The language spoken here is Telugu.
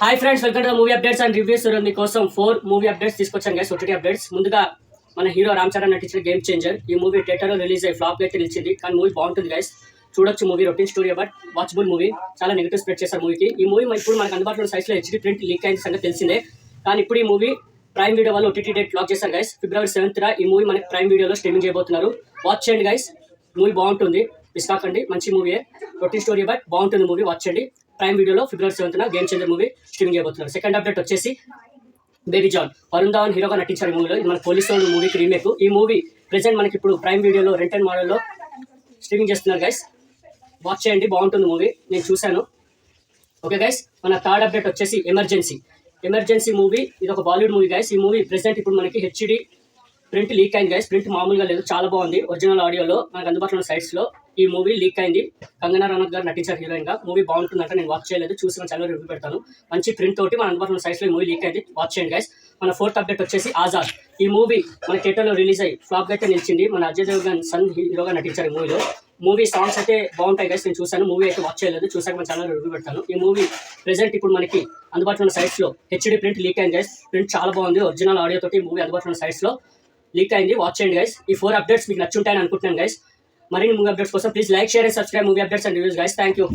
Hi friends, welcome to movie updates and reviews. మీకోసం 4 మూవీ అప్డేట్స్ తీసుకొచ్చాను గైస్. OTT updates. ముందుగా మన హీరో రామ్ చరణ్ నటించిన గేమ్ చేంజర్. ఈ మూవీ థియేటర్లో రిలీజ్ అయ్యి ఫ్లాప్ అయితే నిలిచింది, కానీ మూవీ బాగుంటుంది గైస్. చూడొచ్చు movie. Routine story but watchable movie. చాలా నెగిటివ్ స్ప్రెడ్ చేశారు మూవీకి. ఈ మూవీ ఇప్పుడు మనకు అందుబాటులో సైట్స్లో HD ప్రింట్ లీక్ అయిన సంగతి తెలిసిందే, కానీ ఇప్పుడు ఈ మూవీ ప్రైమ్ వీడియో వాళ్ళు OTT డేట్ లాక్ చేశారు గైస్. February 7th ఈ మూవీ మనకి ప్రైమ్ వీడియోలో స్ట్రీమింగ్ చేయబోతున్నారు. వాచ్ చేయండి గైస్, మూవీ బాగుంటుంది, మిస్ కాకండి. మంచి మూవీ, రొటీన్ స్టోరీ బట్ బాగుంటుంది మూవీ. వాచ్ చేయండి. ప్రైమ్ వీడియోలో February 7th game changer movie streaming చేయబోతున్నారు. సెకండ్ అప్డేట్ వచ్చేసి బేబీ జాన్. వరుణ్ ధావన్ హీరోగా నటించారు ఈ మూవీలో. ఇది మన పోలీస్ సోల్జర్ మూవీకి రీమేక్. ఈ మూవీ ప్రెసెంట్ మనకి ఇప్పుడు ప్రైమ్ వీడియోలో రెంట్ అండ్ మోడల్లో స్ట్రీమింగ్ చేస్తున్నారు గైస్. వాచ్ చేయండి, బాగుంటుంది మూవీ, నేను చూశాను. ఓకే గైస్, మన థర్డ్ అప్డేట్ వచ్చేసి ఎమర్జెన్సీ మూవీ. ఇది ఒక బాలీవుడ్ మూవీ గైస్. ఈ మూవీ ప్రెసెంట్ ఇప్పుడు మనకి HD ప్రింట్ లీక్ అయింది గైస్. ప్రింట్ మామూలుగా లేదు, చాలా బాగుంది. ఒరిజినల్ ఆడియోలో మనకు అందుబాటులో ఉన్న సైట్స్లో ఈ మూవీ లీక్ అయింది. కంగనా రనౌత్ గారు నటించారు హీరోయిన్గా. మూవీ బాగుంటుందంట, నేను వాచ్ చేయలేదు, చూసి మన ఛానల్ రివ్యూ పెడతాను. మంచి ప్రింట్ తోటి మన అందుబాటులో ఉన్న సైట్స్లో ఈ మూవీ లీక్ అయింది. వాచ్ చేయండి గైస్. మన ఫోర్త్ అప్డేట్ వచ్చేసి ఆజాద్. ఈ మూవీ మన థియేటర్లో రిలీజ్ అయ్యి ఫ్లాప్ అయితే నిలిచింది. మన అజయ్ దేవగన్ సన్ హీరోగా నటించారు ఈ మూవీలో. మూవీ సాంగ్స్ అయితే బాగుంటాయి గైస్, నేను చూశాను. మూవీ అయితే వాచ్ చేయలేదు, చూసాక మన ఛానల్ రివ్యూ పెడతాను. ఈ మూవీ ప్రెసెంట్ ఇప్పుడు మనకి అందుబాటులో ఉన్న సైట్స్లో HD ప్రింట్ లీక్ అయింది గైస్. ప్రింట్ చాలా బాగుంది, ఒరిజినల్ ఆడియో తోటి మూవీ అందుబాటులో ఉన్న సైట్స్లో లీక్ అయింది. వాచ్ చేయండి గైస్. ఈ 4 అప్డేట్స్ మీకు నచ్చుంటాయని అనుకుంటున్నాను గైస్. మరిన్ని మూవీ అప్డేట్స్ కోసం please like, share and subscribe movie updates and reviews guys. Thank you.